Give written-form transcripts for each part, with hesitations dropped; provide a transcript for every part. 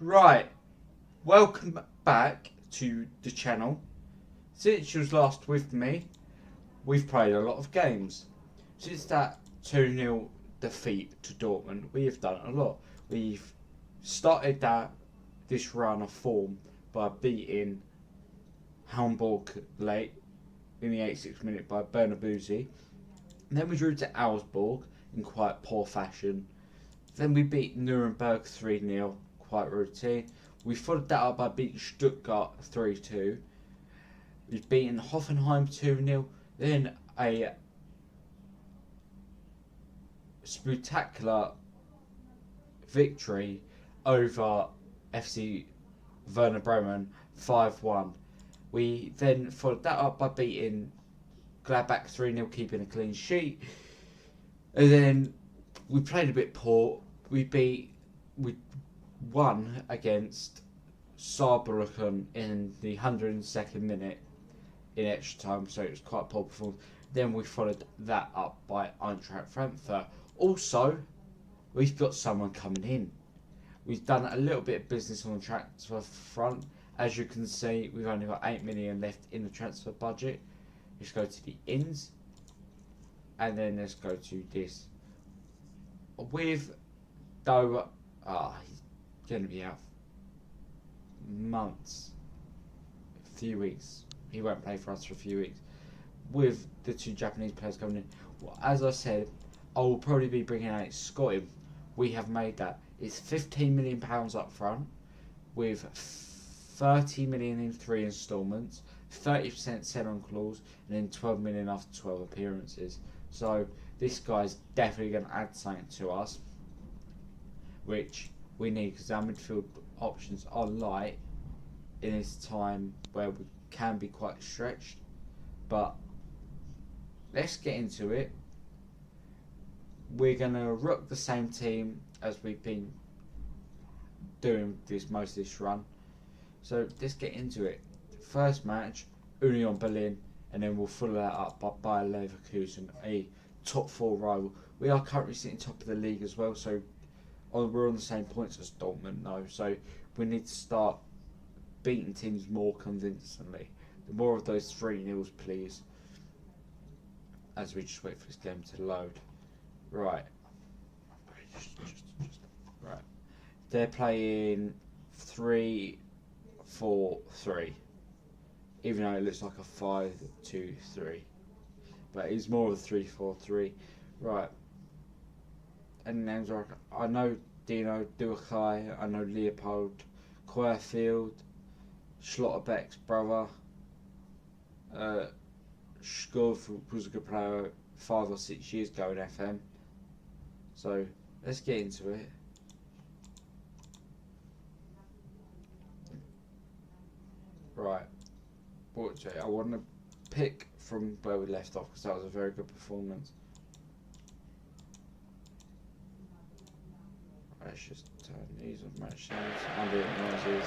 Right, welcome back to the channel. Since you was last with me, we've played a lot of games. Since that 2-0 defeat to Dortmund, we have done a lot. We've started this run of form by beating Hamburg late in the 86th minute by Bernabeuzi. Then we drew to Augsburg in quite poor fashion. Then we beat Nuremberg 3-0, quite routine. We followed that up by beating Stuttgart 3-2. We've beaten Hoffenheim 2-0. Then a spectacular victory over FC Werder Bremen 5-1. We then followed that up by beating Gladbach 3-0, keeping a clean sheet. And then we played a bit poor. We won against Saarbrücken in the 102nd minute in extra time, so it was quite a poor performance. Then we followed that up by Eintracht Frankfurt. Also, we've got someone coming in. We've done a little bit of business on the transfer front. As you can see, we've only got 8 million left in the transfer budget. Let's go to the ins, and then let's go to this. With though, he's going to be out months, a few weeks. He won't play for us for a few weeks. With the two Japanese players coming in, well, as I said, I will probably be bringing out Scotty. We have made that. It's £15 million up front, with 30 million in 3 instalments, 30% sell-on clause, and then 12 million after 12 appearances. So this guy's definitely going to add something to us, which we need, because our midfield options are light in this time where we can be quite stretched. But let's get into it. We're going to rock the same team as we've been doing most of this run. So let's get into it. First match, Union Berlin, and then we'll follow that up by Bayer Leverkusen, a top 4 rival. We are currently sitting top of the league as well, so we're on the same points as Dortmund now. So we need to start beating teams more convincingly. The more of those 3-0s, please. As we just wait for this game to load. Right. Right. They're playing 3-4-3. Even though it looks like a 5-2-3. But it's more of a 3-4-3. Right. And names are, I know Dino Duakai, I know Leopold Querfield, Schlotterbeck's brother. Skov was a good player 5 or 6 years ago in FM. So let's get into it. Right. I want to pick from where we left off, because that was a very good performance. Let's just turn these off, match sounds, ambient noises,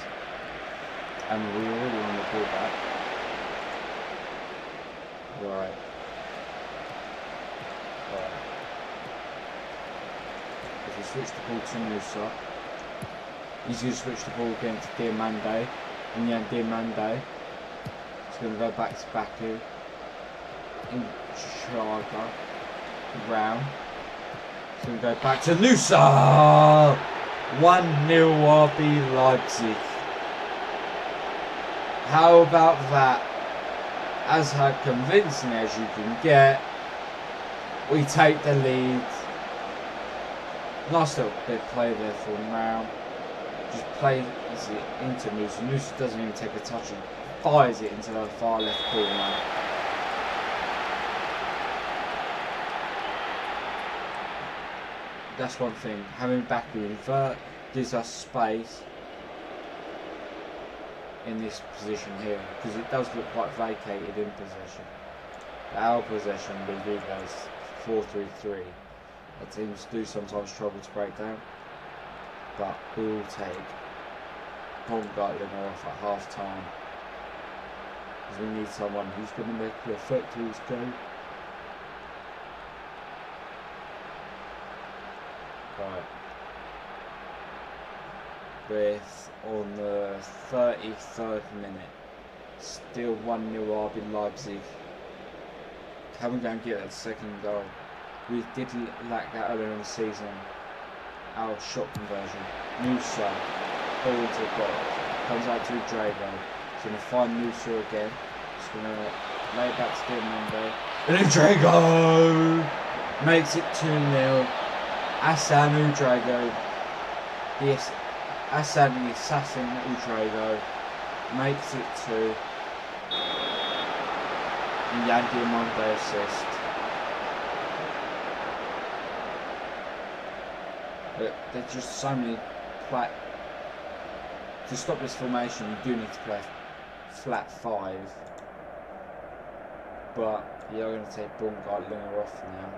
and we already want to pull back. Right. If we switch the ball to Musa, he's going to switch the ball again to Diamande, and yeah, Diamande is going to go back to Baku, in Chaga, round. It's going to go back to Nusa! 1-0 RB Leipzig. How about that? As convincing as you can get, we take the lead. Nice little bit of play there for now. Just plays it into Musa. Musa doesn't even take a touch and fires it into the far left corner. That's one thing. Having Baku invert gives us space in this position here, because it does look quite vacated in possession. Our possession Bundesliga is 4-3-3. Our teams do sometimes struggle to break down, but we will take Baumgartner off at half time, because we need someone who's going to make an effect to this game. Right. with on the 33rd minute. Still 1-0 RB Leipzig. Can we go and get that second goal? We did lack that earlier in the season. Our shot conversion. Musa holds the box. Comes out to Drago. He's going to find Musa again. He's going to lay it back to Diamando. And then Drago makes it 2-0. Hassan Udrago. Yes, Hassan the assassin Udrago makes it 2. And Yankee Monday assist. But there's just so many to stop this formation you do need to play flat 5. But you're going to take Bungard Linger off now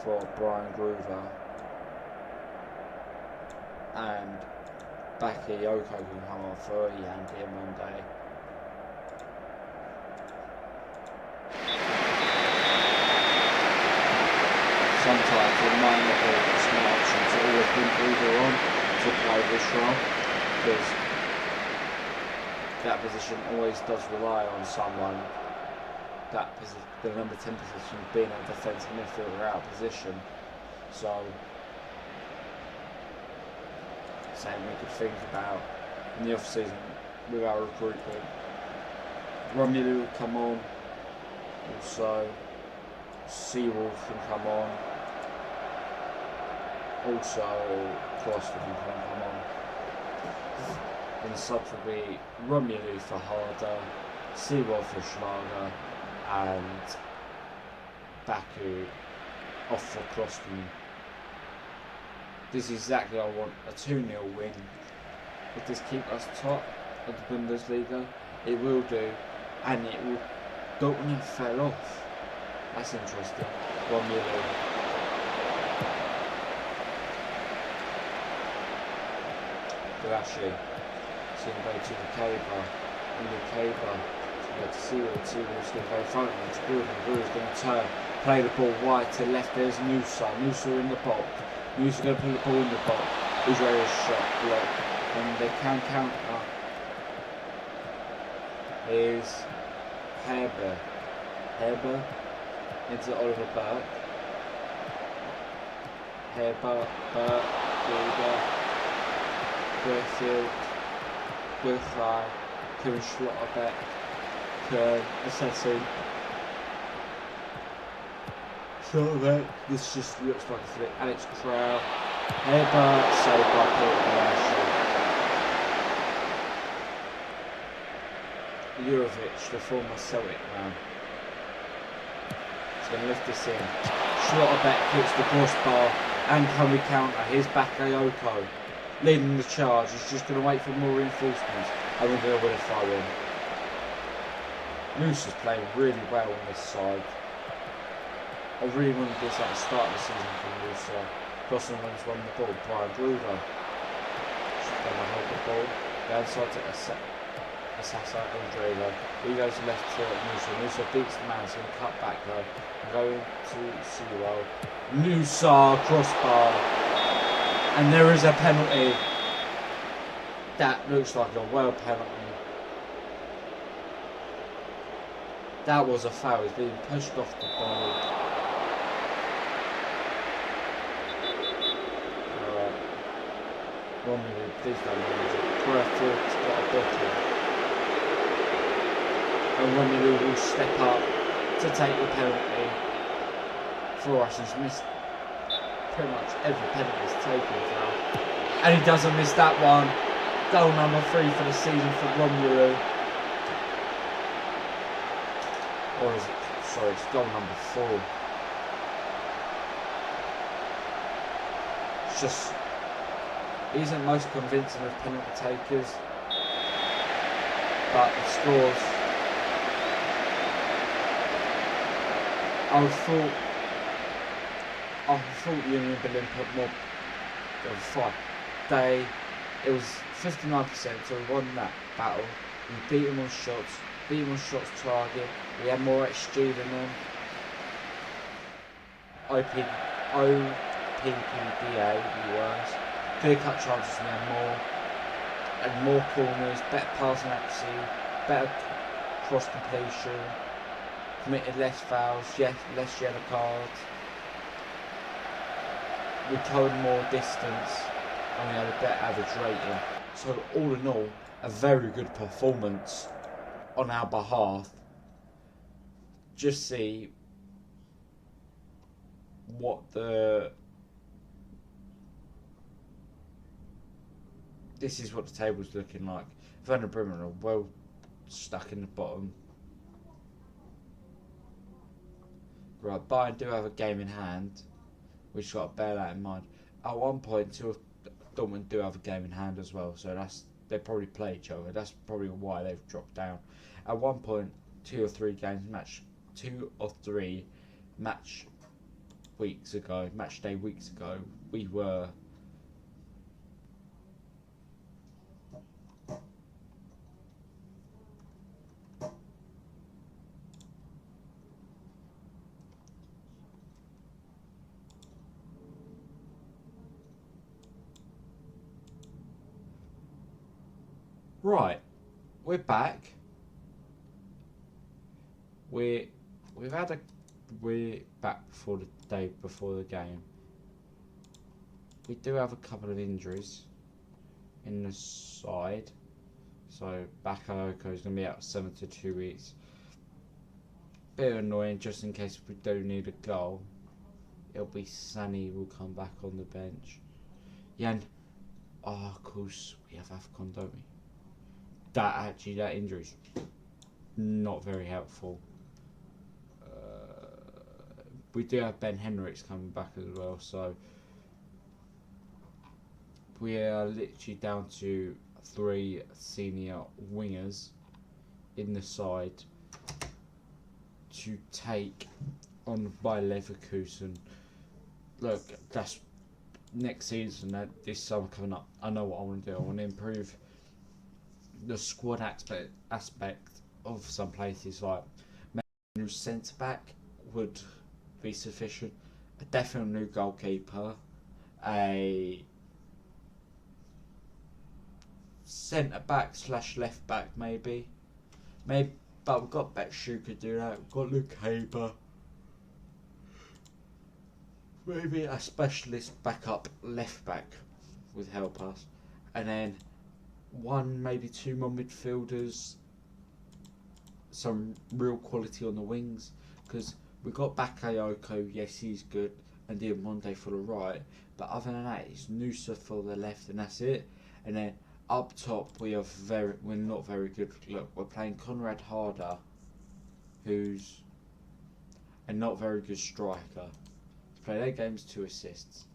for Brian Groover. And Bakayoko can come on for Yankee on Monday. Sometimes it might not be a smart option to always bring Groover on to play this role, because that position always does rely on someone, the number 10 position being a defensive midfielder out of position. So something we could think about in the off season with our recruitment. Romelu will come on, also Seawolf can come on, also Kloster can come on. And the subs will be Romelu for Harder, Seawolf for Schlager, and Baku off for Kloster. This is exactly what I want, a 2-0 win. If this keep us top of the Bundesliga, it will do, and it will. Dortmund fell off. That's interesting. 1-0. Garashi. It's going to go to the Caber. And the Caber. It's going to go to Seawolf. Seawolf's going to go front. It's Gruden. Gruden's going to turn. Play the ball wide to left. There's Musa. Musa in the box. Musa going to put the ball in the box. Israel's shot block. And they can counter. Is Herber into Oliver Burke. Herber, Burke, Gruber, Burfield, Burkhai, Kevin Schlotterbeck, Kern, Assassin. Schlotterbeck, this just looks like a flick. Alex Crow, Herber, saved by Peter Galashi. Jurovic, the former Celtic man. He's going to lift this in. Schlotterbeck hits the crossbar, and can we counter? Here's Bakayoko leading the charge. He's just going to wait for more reinforcements, and we're going to win a throw-in. Moose is playing really well on this side. I really wanted this at the start of the season for Moose. Gosling wins won the ball. Brian Groover. Just going to hold the ball. Down side to Assasa and Drago. He goes left to Musa. Musa beats the man, so he's going to cut back though. And go into Sewell. Musa crossbar. And there is a penalty. That looks like a well penalty. That was a foul. He's being pushed off the ball. Alright. Romelu, please don't lose it. Burfield's got a bottle. And Romelu will step up to take the penalty for us. He's missed pretty much every penalty he's taken now. And he doesn't miss that one. Goal number 3 for the season for Romelu. Or is it, sorry, it's goal number 4. It's just, he isn't most convincing of penalty takers. But the scores, I thought Union Berlin put more of a fight. It was 59%, so we won that battle. We beat them on shots, target. We had more XG than them. OPPDA, the worst. clear-cut chances, we had more, and more corners, better passing accuracy, better cross completion, committed less fouls, less yellow cards. We covered more distance, and we had a better average rating. So all in all, a very good performance on our behalf. Just see what this is what the table's looking like. Werder Bremen are well stuck in the bottom. Right, Bayern do have a game in hand. We've just got to bear that in mind. At one point, two of Dortmund do have a game in hand as well, so they probably play each other. That's probably why they've dropped down. At one point, 2 or 3 match day weeks ago, we were right. We're back. We're back before the day before the game. We do have a couple of injuries in the side. So Bakayoko is going to be out 7 to 2 weeks. Bit annoying, just in case we do need a goal. It'll be Sunny will come back on the bench. Yeah, of course we have AFCON, don't we? That injury's not very helpful. We do have Ben Henriks coming back as well, so we are literally down to 3 senior wingers in the side to take on Bayer Leverkusen. Look, that's next season, this summer coming up. I know what I want to do. I want to improve the squad aspect of some places, like maybe a centre back would be sufficient. A definite new goalkeeper, a centre back / left back maybe, but we've got Betsch who could do that. We've got Luke Haber. Maybe a specialist backup left back would help us, and then 1 maybe 2 more midfielders, some real quality on the wings, because we've got Bakayoko, yes he's good, and Diamonde for the right, but other than that it's Nusa for the left and that's it. And then up top we're not very good. Look, we're playing Conrad Harder, who's a not very good striker. He's played 8 games, 2 assists.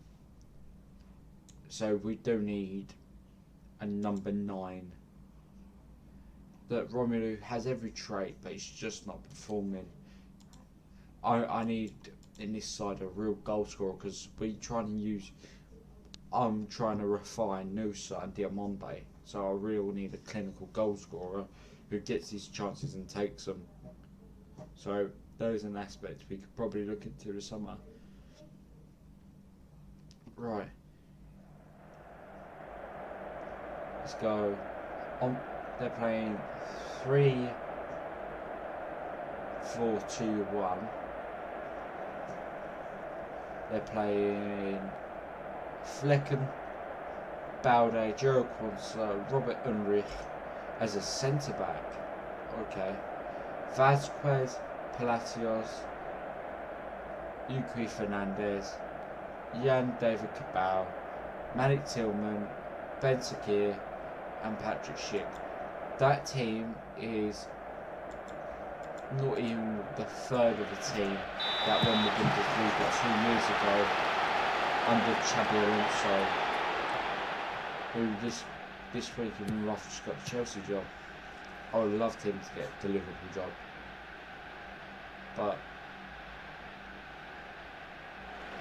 So we do need a number 9. That Romelu has every trait, but he's just not performing. I need in this side a real goal scorer, because I'm trying to refine Nusa and Diamonde, so I really need a clinical goal scorer who gets his chances and takes them. So those are an aspect we could probably look into this summer. Right. Let's go. They're playing 3-4-2-1. They're playing Flecken, Balde, Gerald Quansler, Robert Unrich as a centre back. Okay. Vasquez, Palacios, Yuki Fernandez, Jan David Cabal, Malik Tillman, Ben Sakir, and Patrick Schick. That team is not even the third of the team that won the Bundesliga 2 years ago under Xabi Alonso, who this week in Rough just got the Chelsea job. I would have loved him to get the Liverpool job, but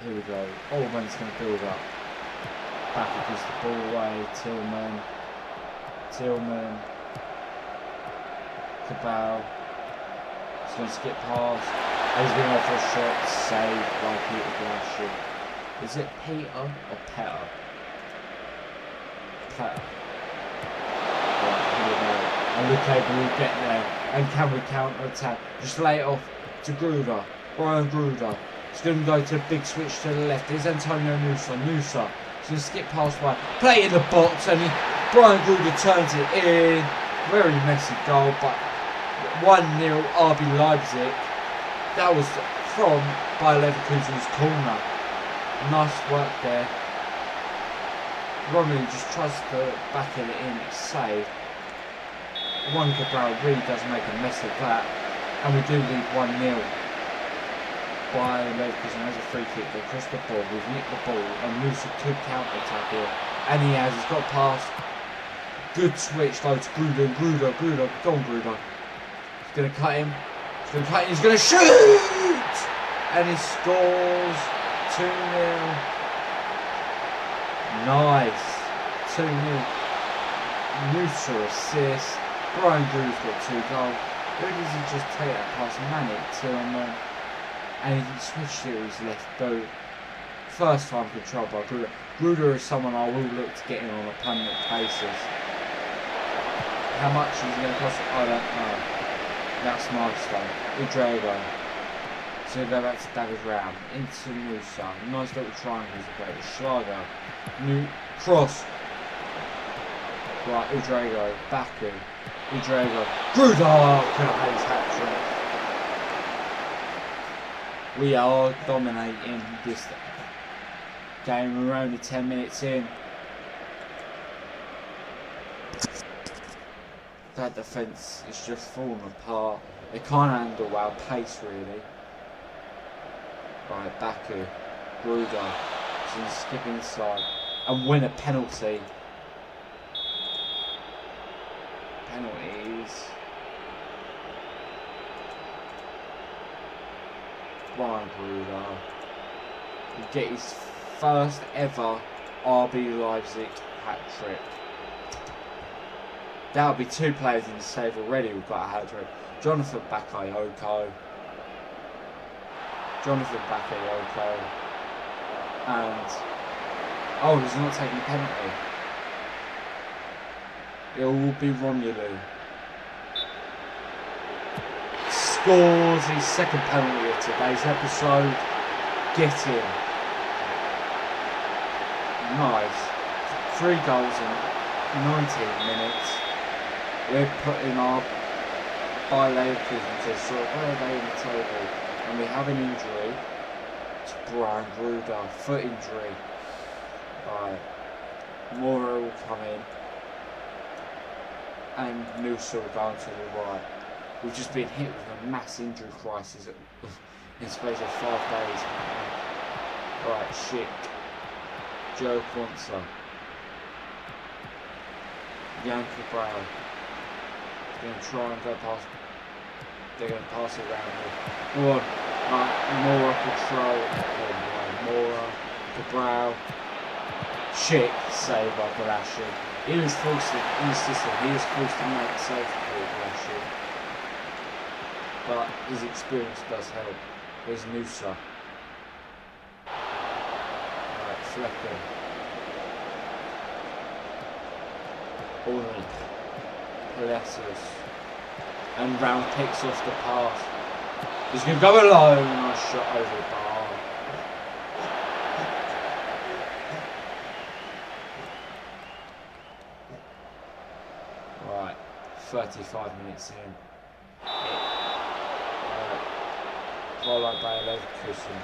here we go. Allman's going to build up. Back against the ball away. Tillman, Cabal. He's going to skip past. He's going to offer a shot, saved by Peter Blanchard. Is it Peter or Petter? player. And look able to get there. And can we counter attack? Just lay it off to Gruder. Brian Gruder. He's going to go to a big switch to the left. There's Antonio Nusa. He's going to skip past one. Play in the box. And Brian Gruder turns it in. Very messy goal. But 1-0 RB Leipzig. That was from Bayer Leverkusen's corner. Nice work there. Romelu just tries to back it in. It's saved. One Cabral really does make a mess of that, and we do lead 1-0. Bayer Leverkusen has a free kick across the ball. We've nicked the ball, and Musa could counter attack here, and he has. He's got past. Good switch though to Gruder. Go on Gruder. He's going to cut him. He's going to shoot, and he scores 2-0. Nice, 2-0. Musa assist. Brian Gruder's got 2 goals. Who does he just take that past Manic to him? And he switched to his left boot. First time controlled by Gruder. Gruder is someone I will look to get in on a permanent basis. How much is he going to cost? I don't know. That's nice though. Udrago. So we go back to David Ram. Into Musa. Nice little triangles about the Schlager. New cross. Right, Udrago. Baku. Udrago. Gruder! Can I have his hat trick? We are dominating this game. We're only 10 minutes in. That defence is just falling apart. They can't handle our pace really. Right, Baku. Gruder. He's going to skip inside and win a penalty. Penalties. Brian Gruder will get his first ever RB Leipzig hat-trick. That'll be 2 players in the save already. We've got a hat-trick. Jonathan Bakayoko. And oh, he's not taking a penalty. It will be Romelu. Scores his second penalty of today's episode. Get him. Nice. 3 goals in 19 minutes. We're putting our Bayer Leverkusen to sort of where are they in the table? And we have an injury to Brian Gruder. Foot injury. Right. Mora will come in. And Nusa will go to the right. We've just been hit with a mass injury crisis in space of 5 days. Right, shit. Joe Quanza. Yankee Brown. Going to try and go past. They're going to pass it around me. Go on. Mora control. Mora. Cabral. Shit. Save by Balashi. He was forced to, in the system, he was forced to make save for Balashi. But his experience does help. There's Nusa. Right, Flecker. Ulrich. Palacios. And Round picks off the pass. He's going to go alone. Nice shot over the bar. Right, 35 minutes in. Followed by Leverkusen.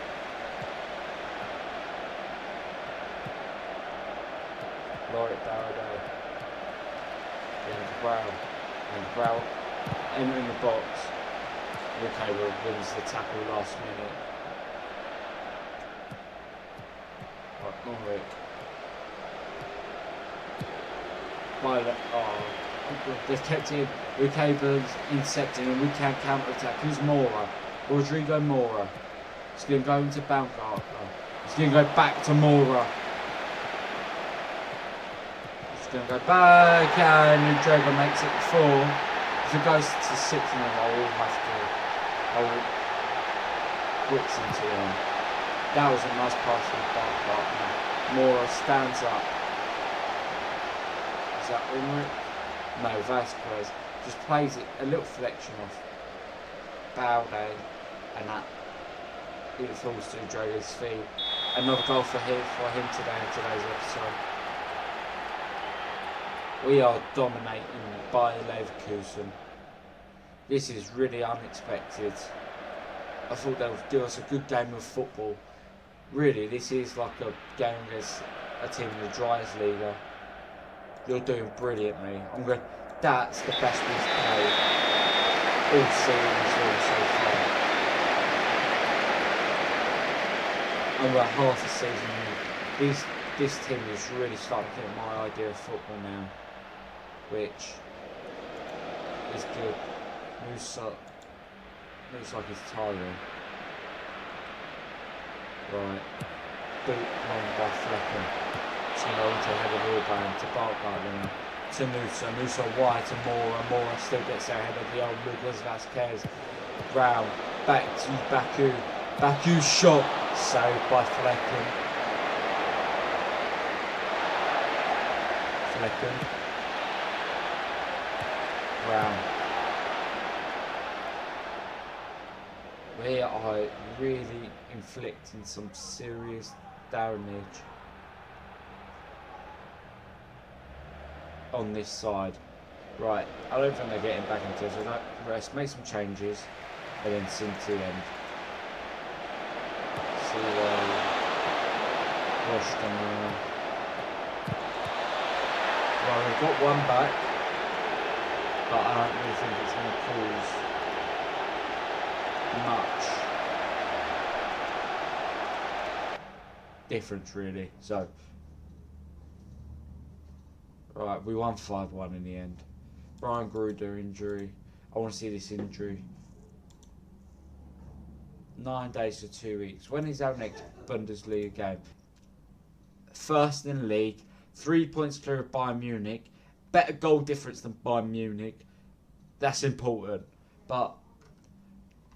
Lorik Barrow. And Brow entering the box. Okay, wins the tackle last minute. Right, Ulrich. They've kept it. Ukeba's intercepting and we can counter attack. Who's Mora? Rodrigo Mora. He's going to go into Baumgartner. He's going to go back to Mora. He's going to go back and Rodrigo makes it 4. If it goes to 6 I will have to blitz into him. That was a nice pass from Baumgartner. Mora stands up. Is that Ulrich? No, Vasquez. Just plays it, a little flexion off Balde, and that it falls to Drogo's feet. Another goal for him today in today's episode. We are dominating Bayer Leverkusen. This is really unexpected. I thought they would give us a good game of football. Really, this is like a game against a team in the driest Liga. You're doing brilliantly. That's the best we've played all series so far. And we're half a season in. This team is really starting to get my idea of football now, which is good. Musa looks like he's tiring. Right. Boot long by Flecken. Timoto ahead of Orban to Bartgardner. To Musa. Musa wide to Mora. Mora still gets ahead of the old Lucas Vasquez. Brown. Back to Baku. Baku's shot. Saved by Flecken. Flecken. Brown. We are really inflicting some serious damage on this side. Right, I don't think they're getting back into it, so let's make some changes and then sing to the end. See Roshton. Well, we've got one back, but I don't really think it's going to cause much difference really. So right, we won 5-1 in the end. Brian Gruder injury. I want to see this injury. 9 days to 2 weeks. When is our next Bundesliga game? First in the league, 3 points clear of Bayern Munich. Better goal difference than Bayern Munich. That's important. But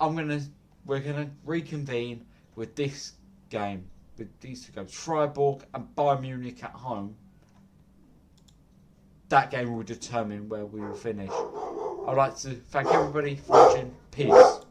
we're gonna reconvene with this game, with these two games, Freiburg and Bayern Munich at home. That game will determine where we will finish. I'd like to thank everybody for watching. Peace.